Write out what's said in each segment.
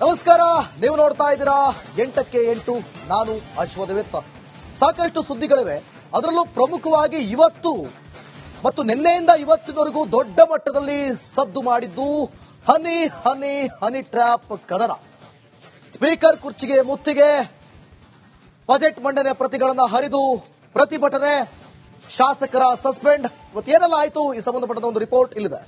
ನಮಸ್ಕಾರ, ನೀವು ನೋಡ್ತಾ ಇದ್ದೀರಾ 8ಕ್ಕೆ 8. ನಾನು ಅಶ್ವಥವೇತ್ತ. ಸಾಕಷ್ಟು ಸುದ್ದಿಗಳಿವೆ. ಅದರಲ್ಲೂ ಪ್ರಮುಖವಾಗಿ ಇವತ್ತು ಮತ್ತು ನಿನ್ನೆಯಿಂದ ಇವತ್ತಿನವರೆಗೂ ದೊಡ್ಡ ಮಟ್ಟದಲ್ಲಿ ಸದ್ದು ಮಾಡಿದ್ದು ಹನಿ ಹನಿ ಹನಿ ಟ್ರ್ಯಾಪ್ ಕದನ. ಸ್ಪೀಕರ್ ಕುರ್ಚಿಗೆ ಮುತ್ತಿಗೆ, ಬಜೆಟ್ ಮಂಡನೆ ಪ್ರತಿಗಳನ್ನು ಹರಿದು ಪ್ರತಿಭಟನೆ, ಶಾಸಕರ ಸಸ್ಪೆಂಡ್. ಇವತ್ತೇನೆಲ್ಲ ಆಯಿತು ಈ ಸಂಬಂಧಪಟ್ಟ ಒಂದು ರಿಪೋರ್ಟ್ ಇಲ್ಲಿದೆ.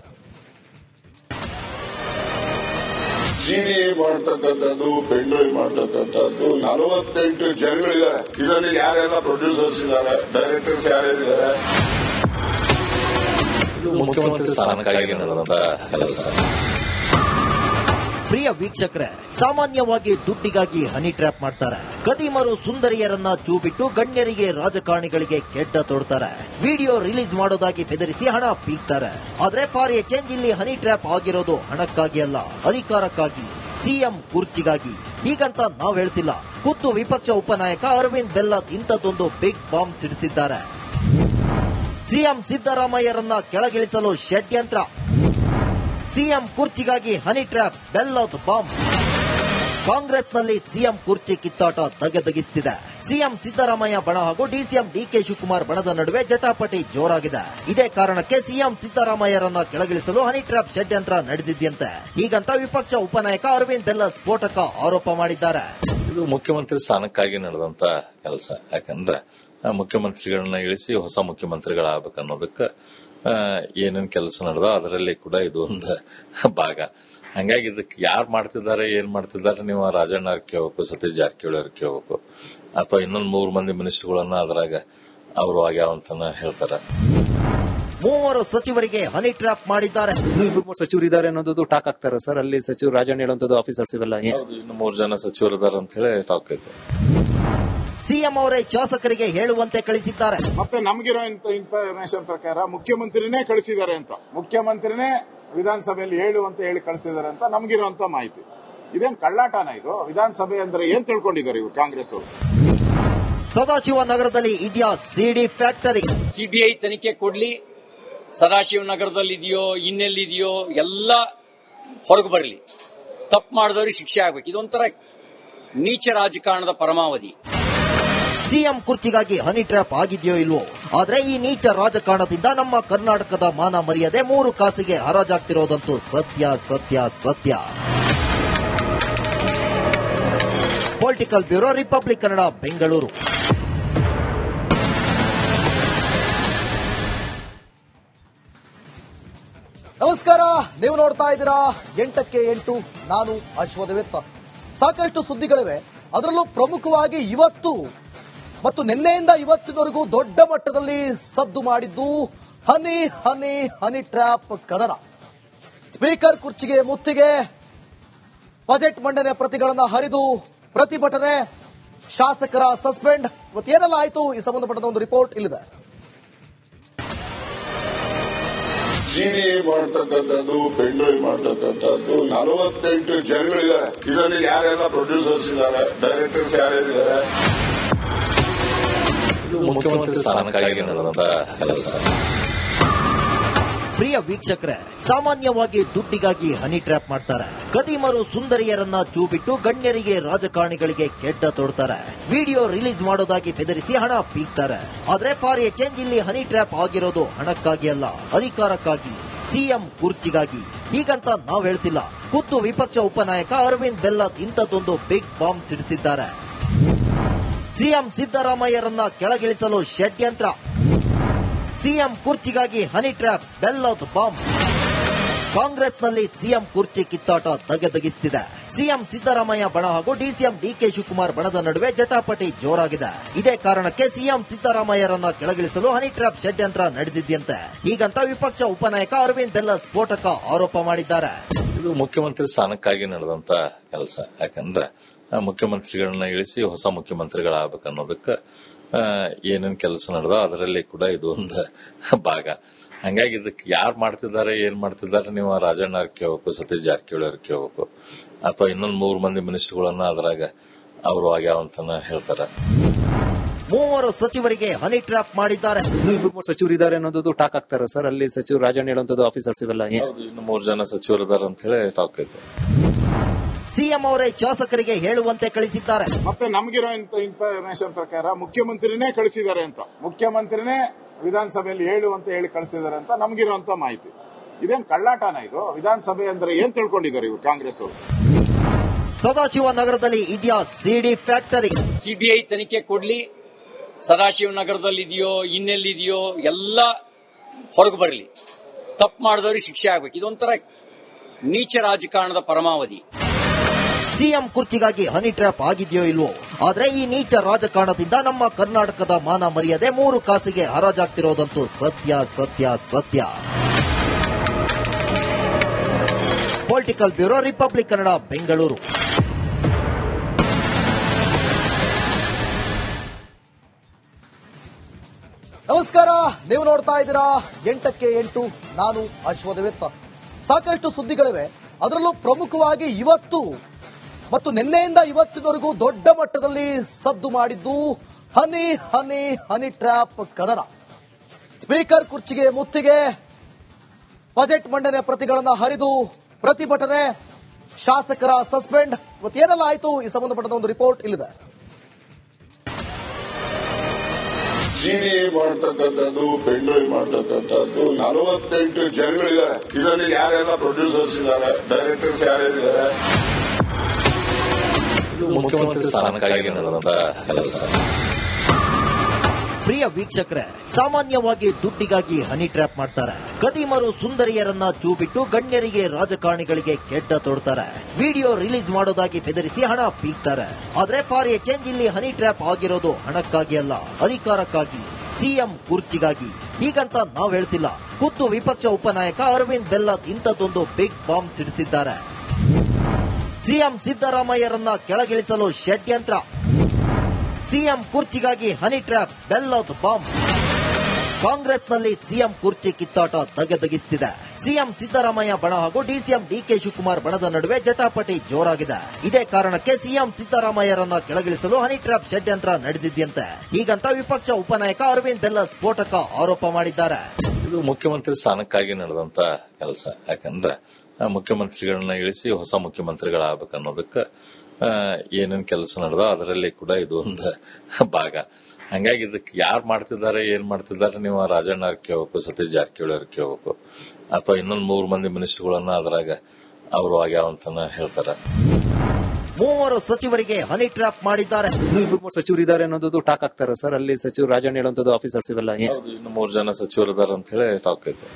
ಸಿಡಿ ಮಾಡ್ತಕ್ಕಂಥದ್ದು, ಪೆಂಡ್ರೈವ್ ಮಾಡ್ತಕ್ಕಂಥದ್ದು 48 ಜನಗಳಿದ್ದಾರೆ. ಇದರಲ್ಲಿ ಯಾರೆಲ್ಲ ಪ್ರೊಡ್ಯೂಸರ್ಸ್ ಇದ್ದಾರೆ, ಡೈರೆಕ್ಟರ್ಸ್ ಯಾರ್ಯಾರಿದ್ದಾರೆ. ಮುಖ್ಯಮಂತ್ರಿ ಸ್ಥಾನಕ್ಕಾಗಿ ನಡೆದಂತ ಕೆಲಸ. ಪ್ರಿಯ ವೀಕ್ಷಕರೇ, ಸಾಮಾನ್ಯವಾಗಿ ದುಡ್ಡಿಗಾಗಿ ಹನಿ ಟ್ರ್ಯಾಪ್ ಮಾಡ್ತಾರೆ. ಕದೀಮರು ಸುಂದರಿಯರನ್ನ ಚೂಬಿಟ್ಟು ಗಣ್ಯರಿಗೆ, ರಾಜಕಾರಣಿಗಳಿಗೆ ಕೆಡ್ಡ ತೊಡ್ತಾರೆ. ವಿಡಿಯೋ ರಿಲೀಸ್ ಮಾಡೋದಾಗಿ ಬೆದರಿಸಿ ಹಣ ಪೀಕ್ತಾರೆ. ಆದ್ರೆ ಫಾರ್ ಎ ಚೇಂಜ್ ಇಲ್ಲಿ ಹನಿ ಟ್ರ್ಯಾಪ್ ಆಗಿರೋದು ಹಣಕ್ಕಾಗಿ ಅಲ್ಲ, ಅಧಿಕಾರಕ್ಕಾಗಿ, ಸಿಎಂ ಕುರ್ಚಿಗಾಗಿ. ಹೀಗಂತ ನಾವ್ ಹೇಳ್ತಿಲ್ಲ. ಖುದ್ದು ವಿಪಕ್ಷ ಉಪನಾಯಕ ಅರವಿಂದ್ ಬೆಲ್ಲದ್ ಇಂಥದ್ದೊಂದು ಬಿಗ್ ಬಾಂಬ್ ಸಿಡಿಸಿದ್ದಾರೆ. ಸಿಎಂ ಸಿದ್ದರಾಮಯ್ಯರನ್ನ ಕೆಳಗಿಳಿಸಲು ಷಡ್ಯಂತ್ರ. ಸಿಎಂ ಕುರ್ಚಿಗಾಗಿ ಹನಿ ಟ್ರ್ಯಾಪ್, ಬೆಲ್ಲದ್ ಬಾಂಬ್. ಕಾಂಗ್ರೆಸ್ನಲ್ಲಿ ಸಿಎಂ ಕುರ್ಚಿ ಕಿತ್ತಾಟ ಧಗಧಗಿಸುತ್ತಿದೆ. ಸಿಎಂ ಸಿದ್ದರಾಮಯ್ಯ ಬಣ ಹಾಗೂ ಡಿಸಿಎಂ ಡಿಕೆ ಶಿವಕುಮಾರ್ ಬಣದ ನಡುವೆ ಜಟಾಪಟಿ ಜೋರಾಗಿದೆ. ಇದೇ ಕಾರಣಕ್ಕೆ ಸಿಎಂ ಸಿದ್ದರಾಮಯ್ಯರನ್ನ ಕೆಳಗಿಳಿಸಲು ಹನಿ ಟ್ರ್ಯಾಪ್ ಷಡ್ಯಂತ್ರ ನಡೆದಿದ್ದಂತೆ. ಹೀಗಂತ ವಿಪಕ್ಷ ಉಪನಾಯಕ ಅರವಿಂದ್ ಬೆಲ್ಲದ್ ಸ್ಫೋಟಕ ಆರೋಪ ಮಾಡಿದ್ದಾರೆ. ಇದು ಮುಖ್ಯಮಂತ್ರಿ ಸ್ಥಾನಕ್ಕಾಗಿ ನಡೆದಂತ ಕೆಲಸ. ಯಾಕಂದ್ರೆ ಮುಖ್ಯಮಂತ್ರಿಗಳನ್ನ ಇಳಿಸಿ ಹೊಸ ಮುಖ್ಯಮಂತ್ರಿಗಳಾಗಬೇಕನ್ನೋದಕ್ಕೆ ಏನೇನ್ ಕೆಲಸ ನಡೆದ ಅದರಲ್ಲಿ ಕೂಡ ಇದು ಒಂದು ಭಾಗ. ಹಂಗಾಗಿ ಇದಕ್ಕೆ ಯಾರು ಮಾಡ್ತಿದ್ದಾರೆ, ಏನ್ ಮಾಡ್ತಿದ್ದಾರೆ, ನೀವು ರಾಜಣ್ಣ ಅವ್ರಿಗೆ ಕೇಳಬೇಕು, ಸತೀಶ್ ಜಾರಕಿಹೊಳಿ ಅವ್ರಿಗೆ ಕೇಳಬೇಕು, ಅಥವಾ ಇನ್ನೊಂದು 3 ಮಂದಿ ಮಿನಿಸ್ಟರ್ಗಳನ್ನ ಅದ್ರಾಗ ಅವರು ಆಗ್ಯಾವಂತ ಹೇಳ್ತಾರೆ. 3 ಸಚಿವರಿಗೆ ಹನಿ ಟ್ರ್ಯಾಪ್ ಮಾಡಿದ್ದಾರೆ. ಸಚಿವರಿದ್ದಾರೆ ಅನ್ನೋದು ಟಾಕ್ ಆಗ್ತಾರೆ ಸರ್. ಅಲ್ಲಿ ಸಚಿವರು ರಾಜಣ್ಣ ಹೇಳುವಂತದ್ದು ಆಫೀಸರ್ಸ್ ಇವೆಲ್ಲ. ಇನ್ನು 3 ಜನ ಸಚಿವರಿದ್ದಾರೆ ಅಂತ ಹೇಳಿ ಟಾಕ್ ಐತೆ. ಸಿಎಂ ಅವರೇ ಶಾಸಕರಿಗೆ ಹೇಳುವಂತೆ ಕಳಿಸಿದ್ದಾರೆ. ಮತ್ತೆ ನಮಗಿರೋ ಇನ್ಫಾರ್ಮೇಶನ್ ಪ್ರಕಾರ ಮುಖ್ಯಮಂತ್ರಿನೇ ಕಳಿಸಿದ್ದಾರೆ ಅಂತ, ಮುಖ್ಯಮಂತ್ರಿನೇ ವಿಧಾನಸಭೆಯಲ್ಲಿ ಹೇಳುವಂತ ಹೇಳಿ ಕಳಿಸಿದ್ದಾರೆ ಅಂತ ನಮಗಿರುವಂತ ಮಾಹಿತಿ. ಇದೇನ್ ಕಳ್ಳಾಟನ ಇದು? ವಿಧಾನಸಭೆ ಅಂದ್ರೆ ಏನ್ ತಿಳ್ಕೊಂಡಿದ್ದಾರೆ ಇವರು ಕಾಂಗ್ರೆಸ್ ಅವರು? ಸದಾಶಿವನಗರದಲ್ಲಿ ಇದೆಯಾ ಸಿಡಿ ಫ್ಯಾಕ್ಟರಿ? ಸಿಬಿಐ ತನಿಖೆ ಕೊಡ್ಲಿ, ಸದಾಶಿವನಗರದಲ್ಲಿದೆಯೋ ಇನ್ನೆಲ್ಲಿದೆಯೋ ಎಲ್ಲ ಹೊರಗೆ ಬರಲಿ. ತಪ್ಪು ಮಾಡಿದವ್ರಿಗೆ ಶಿಕ್ಷೆ ಆಗ್ಬೇಕು. ಇದೊಂಥರ ನೀಚ ರಾಜಕಾರಣದ ಪರಮಾವಧಿ. ಸಿಎಂ ಕುರ್ಚಿಗಾಗಿ ಹನಿ ಟ್ರ್ಯಾಪ್ ಆಗಿದೆಯೋ ಇಲ್ವೋ, ಆದ್ರೆ ಈ ನೀಚ ರಾಜಕಾರಣದಿಂದ ನಮ್ಮ ಕರ್ನಾಟಕದ ಮಾನ ಮರ್ಯಾದೆ 3 ಕಾಸಿಗೆ ಹರಾಜಾಗ್ತಿರೋದಂತೂ ಸತ್ಯ ಸತ್ಯ ಸತ್ಯ. Political bureau, republic Kannada, Bengaluru. ನಮಸ್ಕಾರ, ನೀವು ನೋಡ್ತಾ ಇದ್ದೀರಾ 8ಕ್ಕೆ 8. ನಾನು ಅಶ್ವಥವೇತ್ತ. ಸಾಕಷ್ಟು ಸುದ್ದಿಗಳಿವೆ. ಅದರಲ್ಲೂ ಪ್ರಮುಖವಾಗಿ ಇವತ್ತು ಮತ್ತು ನಿನ್ನೆಯಿಂದ ಇವತ್ತಿನವರೆಗೂ ದೊಡ್ಡ ಮಟ್ಟದಲ್ಲಿ ಸದ್ದು ಮಾಡಿದ್ದು ಹನಿ ಹನಿ ಹನಿ ಟ್ರ್ಯಾಪ್ ಕದನ. ಸ್ಪೀಕರ್ ಕುರ್ಚಿಗೆ ಮುತ್ತಿಗೆ, ಬಜೆಟ್ ಮಂಡನೆ ಪ್ರತಿಗಳನ್ನು ಹರಿದು ಪ್ರತಿಭಟನೆ, ಶಾಸಕರ ಸಸ್ಪೆಂಡ್. ಇವತ್ತೇನೆಲ್ಲ ಆಯಿತು ಈ ಸಂಬಂಧಪಟ್ಟ ಒಂದು ರಿಪೋರ್ಟ್ ಇಲ್ಲಿದೆ. ಸಿಡಿ ಮಾಡ್ತಕ್ಕಂಥದ್ದು, ಪೆಂಡ್ರೈವ್ ಮಾಡ್ತಕ್ಕಂಥದ್ದು 48 ಜನಗಳಿದ್ದಾರೆ. ಇದರಲ್ಲಿ ಯಾರೆಲ್ಲ ಪ್ರೊಡ್ಯೂಸರ್ಸ್ ಇದ್ದಾರೆ, ಡೈರೆಕ್ಟರ್ಸ್ ಯಾರ್ಯಾರಿದ್ದಾರೆ. ಮುಖ್ಯಮಂತ್ರಿ ಸ್ಥಾನಕ್ಕಾಗಿ ನಡೆದಂತ ಕೆಲಸ. ಪ್ರಿಯ ವೀಕ್ಷಕರೇ, ಸಾಮಾನ್ಯವಾಗಿ ದುಡ್ಡಿಗಾಗಿ ಹನಿ ಟ್ರ್ಯಾಪ್ ಮಾಡ್ತಾರೆ. ಕದೀಮರು ಸುಂದರಿಯರನ್ನ ಚೂಬಿಟ್ಟು ಗಣ್ಯರಿಗೆ, ರಾಜಕಾರಣಿಗಳಿಗೆ ಕೆಡ್ಡ ತೊಡ್ತಾರೆ. ವಿಡಿಯೋ ರಿಲೀಸ್ ಮಾಡೋದಾಗಿ ಬೆದರಿಸಿ ಹಣ ಪೀಕ್ತಾರೆ. ಆದ್ರೆ ಫಾರ್ ಎ ಚೇಂಜ್ ಇಲ್ಲಿ ಹನಿ ಟ್ರ್ಯಾಪ್ ಆಗಿರೋದು ಹಣಕ್ಕಾಗಿ ಅಲ್ಲ, ಅಧಿಕಾರಕ್ಕಾಗಿ, ಸಿಎಂ ಕುರ್ಚಿಗಾಗಿ. ಹೀಗಂತ ನಾವ್ ಹೇಳ್ತಿಲ್ಲ. ಖುದ್ದು ವಿಪಕ್ಷ ಉಪನಾಯಕ ಅರವಿಂದ್ ಬೆಲ್ಲದ್ ಇಂಥದ್ದೊಂದು ಬಿಗ್ ಬಾಂಬ್ ಸಿಡಿಸಿದ್ದಾರೆ. ಸಿಎಂ ಸಿದ್ದರಾಮಯ್ಯರನ್ನ ಕೆಳಗಿಳಿಸಲು ಷಡ್ಯಂತ್ರ. ಸಿಎಂ ಕುರ್ಚಿಗಾಗಿ ಹನಿ ಟ್ರ್ಯಾಪ್, ಬೆಲ್ಲದ್ ಬಾಂಬ್. ಕಾಂಗ್ರೆಸ್ನಲ್ಲಿ ಸಿಎಂ ಕುರ್ಚಿ ಕಿತ್ತಾಟ ಧಗಧಗಿಸುತ್ತಿದೆ. ಸಿಎಂ ಸಿದ್ದರಾಮಯ್ಯ ಬಣ ಹಾಗೂ ಡಿಸಿಎಂ ಡಿಕೆ ಶಿವಕುಮಾರ್ ಬಣದ ನಡುವೆ ಜಟಾಪಟಿ ಜೋರಾಗಿದೆ. ಇದೇ ಕಾರಣಕ್ಕೆ ಸಿಎಂ ಸಿದ್ದರಾಮಯ್ಯರನ್ನ ಕೆಳಗಿಳಿಸಲು ಹನಿ ಟ್ರ್ಯಾಪ್ ಷಡ್ಯಂತ್ರ ನಡೆದಿದ್ದಂತೆ. ಹೀಗಂತ ವಿಪಕ್ಷ ಉಪನಾಯಕ ಅರವಿಂದ್ ಬೆಲ್ಲದ್ ಸ್ಫೋಟಕ ಆರೋಪ ಮಾಡಿದ್ದಾರೆ. ಇದು ಮುಖ್ಯಮಂತ್ರಿ ಸ್ಥಾನಕ್ಕಾಗಿ ನಡೆದಂತ ಕೆಲಸ. ಯಾಕಂದ್ರೆ ಮುಖ್ಯಮಂತ್ರಿಗಳನ್ನ ಇಳಿಸಿ ಹೊಸ ಮುಖ್ಯಮಂತ್ರಿಗಳಾಗಬೇಕನ್ನೋದಕ್ಕೆ ಏನೇನ್ ಕೆಲಸ ನಡೆದ ಅದರಲ್ಲಿ ಕೂಡ ಇದು ಒಂದು ಭಾಗ. ಹಂಗಾಗಿ ಇದಕ್ಕೆ ಯಾರು ಮಾಡ್ತಿದ್ದಾರೆ, ಏನ್ ಮಾಡ್ತಿದ್ದಾರೆ, ನೀವು ರಾಜಣ್ಣ ಅವ್ರಿಗೆ ಕೇಳಬೇಕು, ಸತೀಶ್ ಜಾರಕಿಹೊಳಿ ಅವ್ರಿಗೆ ಕೇಳಬೇಕು, ಅಥವಾ ಇನ್ನೊಂದು 3 ಮಂದಿ ಮಿನಿಸ್ಟರ್ಗಳನ್ನ ಅದ್ರಾಗ ಅವರು ಆಗ್ಯಾವಂತ ಹೇಳ್ತಾರೆ. 3 ಸಚಿವರಿಗೆ ಹನಿ ಟ್ರ್ಯಾಪ್ ಮಾಡಿದ್ದಾರೆ. ಸಚಿವರಿದ್ದಾರೆ ಅನ್ನೋದು ಟಾಕ್ ಆಗ್ತಾರೆ ಸರ್. ಅಲ್ಲಿ ಸಚಿವರು ರಾಜಣ್ಣ ಹೇಳುವಂತದ್ದು ಆಫೀಸರ್ಸ್ ಇವೆಲ್ಲ. ಇನ್ನು 3 ಜನ ಸಚಿವರಿದ್ದಾರೆ ಅಂತ ಹೇಳಿ ಟಾಕ್ ಐತೆ. ಸಿಎಂ ಅವರೇ ಶಾಸಕರಿಗೆ ಹೇಳುವಂತೆ ಕಳಿಸಿದ್ದಾರೆ. ಮತ್ತೆ ನಮಗಿರೋ ಇನ್ಫಾರ್ಮೇಶನ್ ಪ್ರಕಾರ ಮುಖ್ಯಮಂತ್ರಿನೇ ಕಳಿಸಿದ್ದಾರೆ ಅಂತ, ಮುಖ್ಯಮಂತ್ರಿನೇ ವಿಧಾನಸಭೆಯಲ್ಲಿ ಹೇಳು ಅಂತ ಹೇಳಿ ಕಳಿಸಿದ್ದಾರೆ ಅಂತ ನಮಗಿರುವಂತ ಮಾಹಿತಿ. ಇದೇನ್ ಕಳ್ಳಾಟನ ಇದು? ವಿಧಾನಸಭೆ ಅಂದ್ರೆ ಏನ್ ತಿಳ್ಕೊಂಡಿದ್ದಾರೆ ಇವರು ಕಾಂಗ್ರೆಸ್ ಅವರು? ಸದಾಶಿವನಗರದಲ್ಲಿ ಇದೆಯಾ ಸಿಡಿ ಫ್ಯಾಕ್ಟರಿ? ಸಿಬಿಐ ತನಿಖೆ ಕೊಡ್ಲಿ, ಸದಾಶಿವನಗರದಲ್ಲಿದೆಯೋ ಇನ್ನೆಲ್ಲಿದೆಯೋ ಎಲ್ಲ ಹೊರಗೆ ಬರಲಿ. ತಪ್ಪು ಮಾಡಿದವ್ರಿಗೆ ಶಿಕ್ಷೆ ಆಗ್ಬೇಕು. ಇದೊಂಥರ ನೀಚ ರಾಜಕಾರಣದ ಪರಮಾವಧಿ. ಸಿಎಂ ಕುರ್ಚಿಗಾಗಿ ಹನಿ ಟ್ರ್ಯಾಪ್ ಆಗಿದೆಯೋ ಇಲ್ವೋ, ಆದ್ರೆ ಈ ನೀಚ ರಾಜಕಾರಣದಿಂದ ನಮ್ಮ ಕರ್ನಾಟಕದ ಮಾನ ಮರ್ಯಾದೆ 3 ಕಾಸಿಗೆ ಹರಾಜಾಗ್ತಿರೋದಂತೂ ಸತ್ಯ ಸತ್ಯ ಸತ್ಯ. Political bureau, republic Kannada, Bengaluru. ನಮಸ್ಕಾರ, ನೀವು ನೋಡ್ತಾ ಇದ್ದೀರಾ 8ಕ್ಕೆ 8, ನಾನು ಅಶ್ವದೇವತ್ತ. ಸಾಕಷ್ಟು ಸುದ್ದಿಗಳಿವೆ, ಅದರಲ್ಲೂ ಪ್ರಮುಖವಾಗಿ ಇವತ್ತು ಮತ್ತು ನಿನ್ನೆಯಿಂದ ಇವತ್ತಿನವರೆಗೂ ದೊಡ್ಡ ಮಟ್ಟದಲ್ಲಿ ಸದ್ದು ಮಾಡಿದ್ದು ಹನಿ ಹನಿ ಹನಿ ಟ್ರ್ಯಾಪ್ ಕದನ. ಸ್ಪೀಕರ್ ಕುರ್ಚಿಗೆ ಮುತ್ತಿಗೆ, ಬಜೆಟ್ ಮಂಡನೆ ಪ್ರತಿಗಳನ್ನು ಹರಿದು ಪ್ರತಿಭಟನೆ, ಶಾಸಕರ ಸಸ್ಪೆಂಡ್. ಇವತ್ತೇನೆಲ್ಲ ಆಯಿತು ಈ ಸಂಬಂಧಪಟ್ಟ ಒಂದು ರಿಪೋರ್ಟ್ ಇಲ್ಲಿದೆ. ಸಿಡಿ ಮಾಡ್ತಕ್ಕಂಥದ್ದು, ಪೆನ್ ಡ್ರೈವ್ ಮಾಡ್ತಕ್ಕಂಥದ್ದು 48 ಜನಗಳಿದ್ದಾರೆ. ಇದರಲ್ಲಿ ಯಾರೆಲ್ಲ ಪ್ರೊಡ್ಯೂಸರ್ಸ್ ಇದ್ದಾರೆ, ಡೈರೆಕ್ಟರ್ಸ್ ಯಾರ್ಯಾರಿದ್ದಾರೆ. ಮುಖ್ಯಮಂತ್ರಿ ಸ್ಥಾನಕ್ಕಾಗಿ ನಡೆದಂತ ಕೆಲಸ. ಪ್ರಿಯ ವೀಕ್ಷಕರೇ, ಸಾಮಾನ್ಯವಾಗಿ ದುಡ್ಡಿಗಾಗಿ ಹನಿ ಟ್ರ್ಯಾಪ್ ಮಾಡ್ತಾರೆ. ಕದೀಮರು ಸುಂದರಿಯರನ್ನ ಚೂಬಿಟ್ಟು ಗಣ್ಯರಿಗೆ, ರಾಜಕಾರಣಿಗಳಿಗೆ ಕೆಡ್ಡ ತೊಡ್ತಾರೆ. ವಿಡಿಯೋ ರಿಲೀಸ್ ಮಾಡೋದಾಗಿ ಬೆದರಿಸಿ ಹಣ ಪೀಕ್ತಾರೆ. ಆದ್ರೆ ಫಾರ್ ಎ ಚೇಂಜ್ ಇಲ್ಲಿ ಹನಿ ಟ್ರ್ಯಾಪ್ ಆಗಿರೋದು ಹಣಕ್ಕಾಗಿ ಅಲ್ಲ, ಅಧಿಕಾರಕ್ಕಾಗಿ, ಸಿಎಂ ಕುರ್ಚಿಗಾಗಿ. ಹೀಗಂತ ನಾವ್ ಹೇಳ್ತಿಲ್ಲ. ಖುದ್ದು ವಿಪಕ್ಷ ಉಪನಾಯಕ ಅರವಿಂದ್ ಬೆಲ್ಲದ್ ಇಂಥದ್ದೊಂದು ಬಿಗ್ ಬಾಂಬ್ ಸಿಡಿಸಿದ್ದಾರೆ. ಸಿಎಂ ಸಿದ್ದರಾಮಯ್ಯರನ್ನ ಕೆಳಗಿಳಿಸಲು ಷಡ್ಯಂತ್ರ. ಸಿಎಂ ಕುರ್ಚಿಗಾಗಿ ಹನಿ ಟ್ರ್ಯಾಪ್, ಬೆಲ್ಲದ್ ಬಾಂಬ್. ಕಾಂಗ್ರೆಸ್ನಲ್ಲಿ ಸಿಎಂ ಕುರ್ಚಿ ಕಿತ್ತಾಟ ಧಗಧಗಿಸುತ್ತಿದೆ. ಸಿಎಂ ಸಿದ್ದರಾಮಯ್ಯ ಬಣ ಹಾಗೂ ಡಿಸಿಎಂ ಡಿಕೆ ಶಿವಕುಮಾರ್ ಬಣದ ನಡುವೆ ಜಟಾಪಟಿ ಜೋರಾಗಿದೆ. ಇದೇ ಕಾರಣಕ್ಕೆ ಸಿಎಂ ಸಿದ್ದರಾಮಯ್ಯರನ್ನ ಕೆಳಗಿಳಿಸಲು ಹನಿ ಟ್ರ್ಯಾಪ್ ಷಡ್ಯಂತ್ರ ನಡೆದಿದ್ದಂತೆ. ಹೀಗಂತ ವಿಪಕ್ಷ ಉಪನಾಯಕ ಅರವಿಂದ್ ಬೆಲ್ಲದ್ ಸ್ಫೋಟಕ ಆರೋಪ ಮಾಡಿದ್ದಾರೆ. ಇದು ಮುಖ್ಯಮಂತ್ರಿ ಸ್ಥಾನಕ್ಕಾಗಿ ನಡೆದಂತ ಕೆಲಸ. ಯಾಕಂದ್ರೆ ಮುಖ್ಯಮಂತ್ರಿಗಳನ್ನ ಇಳಿಸಿ ಹೊಸ ಮುಖ್ಯಮಂತ್ರಿಗಳಾಗಬೇಕನ್ನೋದಕ್ಕೆ ಏನೇನ್ ಕೆಲಸ ನಡೆದ ಅದರಲ್ಲಿ ಕೂಡ ಇದು ಒಂದು ಭಾಗ. ಹಂಗಾಗಿ ಇದಕ್ಕೆ ಯಾರು ಮಾಡ್ತಿದ್ದಾರೆ, ಏನ್ ಮಾಡ್ತಿದ್ದಾರೆ, ನೀವು ರಾಜಣ್ಣ ಅವ್ರು ಕೇಳಬೇಕು, ಸತೀಶ್ ಜಾರಕಿಹೊಳಿ ಅವ್ರು ಕೇಳಬೇಕು, ಅಥವಾ ಇನ್ನೊಂದು 3 ಮಂದಿ ಮಿನಿಸ್ಟರ್ಗಳನ್ನ ಅದ್ರಾಗ ಅವರು ಆಗ್ಯಾವಂತ ಹೇಳ್ತಾರೆ. 3 ಸಚಿವರಿಗೆ ಹನಿ ಟ್ರ್ಯಾಪ್ ಮಾಡಿದ್ದಾರೆ. ಸಚಿವರು ಇದ್ದಾರೆ ಅನ್ನೋದು ಟಾಕ್ ಆಗ್ತಾರೆ ಸರ್. ಅಲ್ಲಿ ಸಚಿವರು ರಾಜಣ್ಣ ಹೇಳುವಂತದ್ದು ಆಫೀಸರ್ಸ್ ಇವೆಲ್ಲ. ಇನ್ನು 3 ಜನ ಸಚಿವರಿದ್ದಾರೆ ಅಂತ ಹೇಳಿ ಟಾಕ್ ಐತೆ.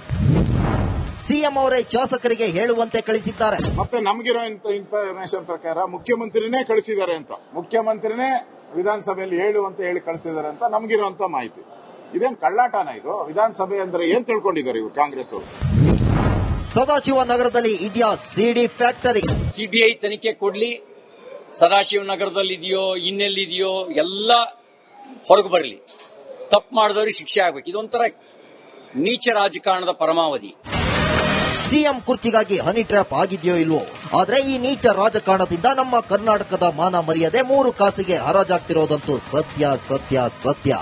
ಸಿಎಂ ಅವರೇ ಶಾಸಕರಿಗೆ ಹೇಳುವಂತೆ ಕಳಿಸಿದ್ದಾರೆ. ಮತ್ತೆ ನಮಗಿರೋ ಇನ್ಫಾರ್ಮೇಶನ್ ಪ್ರಕಾರ ಮುಖ್ಯಮಂತ್ರಿನೇ ಕಳಿಸಿದ್ದಾರೆ ಅಂತ, ಮುಖ್ಯಮಂತ್ರಿನೇ ವಿಧಾನಸಭೆಯಲ್ಲಿ ಹೇಳು ಅಂತ ಹೇಳಿ ಕಳಿಸಿದ್ದಾರೆ ಅಂತ ನಮಗಿರುವಂತ ಮಾಹಿತಿ. ಇದೇನ್ ಕಳ್ಳಾಟನ ಇದು? ವಿಧಾನಸಭೆ ಅಂದ್ರೆ ಏನ್ ತಿಳ್ಕೊಂಡಿದ್ದಾರೆ ಇವರು ಕಾಂಗ್ರೆಸ್ ಅವರು? ಸದಾಶಿವನಗರದಲ್ಲಿ ಇದೆಯಾ ಸಿಡಿ ಫ್ಯಾಕ್ಟರಿ? ಸಿಬಿಐ ತನಿಖೆ ಕೊಡ್ಲಿ, ಸದಾಶಿವನಗರದಲ್ಲಿದೆಯೋ ಇನ್ನೆಲ್ಲಿದೆಯೋ ಎಲ್ಲ ಹೊರಗೆ ಬರಲಿ. ತಪ್ಪು ಮಾಡಿದವ್ರಿಗೆ ಶಿಕ್ಷೆ ಆಗ್ಬೇಕು. ಇದೊಂಥರ ನೀಚ ರಾಜಕಾರಣದ ಪರಮಾವಧಿ. ಸಿಎಂ ಕುರ್ಚಿಗಾಗಿ ಹನಿ ಟ್ರ್ಯಾಪ್ ಆಗಿದೆಯೋ ಇಲ್ವೋ, ಆದ್ರೆ ಈ ನೀಚ ರಾಜಕಾರಣದಿಂದ ನಮ್ಮ ಕರ್ನಾಟಕದ ಮಾನ ಮರ್ಯಾದೆ 3 ಕಾಸಿಗೆ ಹರಾಜಾಗ್ತಿರೋದಂತೂ ಸತ್ಯ ಸತ್ಯ ಸತ್ಯ.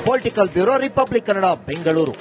Political bureau, republic Kannada, Bengaluru.